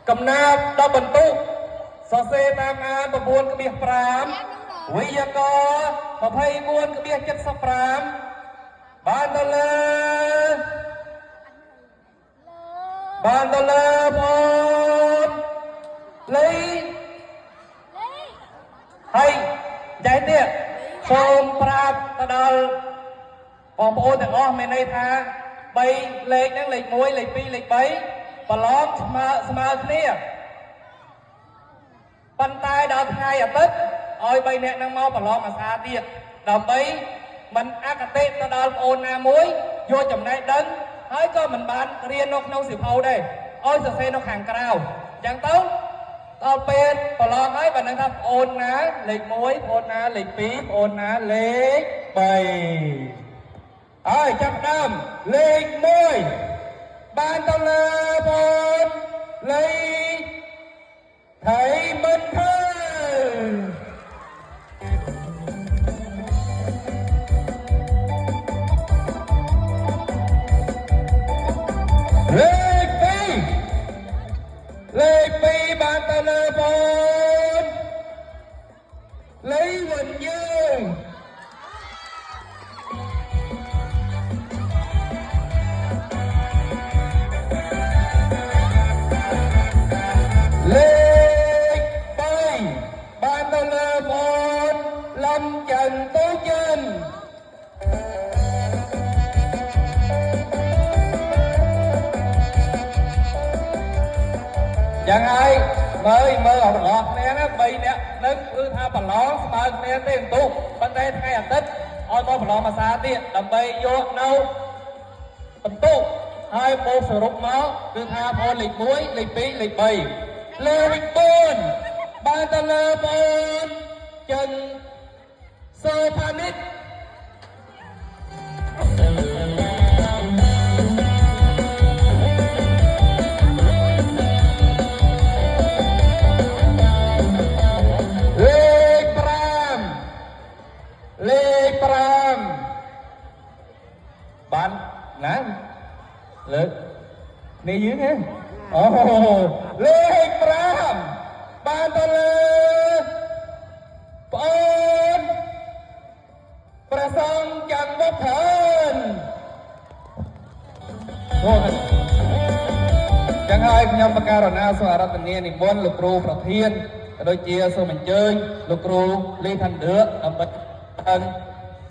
កំណាប់ដល់បន្ទុកសរសេរតាមអាន 9.5 វិយាករណ៍ 24.75 បានទៅលើបងលីហើយចែកទៀតសូមប្រាប់ទៅដល់បងប្អូនទាំងអស់មានន័យថា3លេខហ្នឹងលេខ1លេខ2លេខ3ប្រឡងស្មើគ្នាប៉ុន្តែដល់ថ្ងៃអាទិត្យឲ្យ3នាក់ហ្នឹងមកប្រឡងអាសាទៀតដើម្បីមិនអកតេទៅដល់បងអូនណាមួយយកចំណេះដឹងហើយក៏មិនបានរៀននៅក្នុងសៀវភៅដែរឲ្យសរសេរនៅខាងក្រៅអញ្ចឹងទៅដល់ពេលប្រឡងហើយបើនឹងថាបងអូនណាលេខ1បងអូនណាលេខ2បងអូនណាលេខ3ហើយចាប់ដើមលេខ1បានទៅលើបងលេខថៃមិនឃើញលេខ2បានទៅលើបងលីវិញយើងលេខ3បានទៅលើបងលំចិនតូចិនយ៉ាងហើយមើលអត់អស់គ្នាណា3នាក់នឹងគឺថាប្រឡងស្មើគ្នាទេបន្ទុកប៉ុន្តែថ្ងៃអាទិត្យឲ្យមកប្រឡងភាសាទៀតដើម្បីយកនៅបន្ទុកហើយបូកសរុបមកគឺថាបងលេខ1លេខ2លេខ3លេខ4បានទៅលើបងចិនសូផានិតបានណាលើកនេះយើងហ៎អូលេខ5បានទៅលើបងអូនប្រសងចាំវត្ថុអូចឹងហើយខ្ញុំបការណាសូមអារាធនានិមន្តលោកគ្រូប្រធានដូចជាសូមអញ្ជើញលោកគ្រូលីថានដឺដើម្បី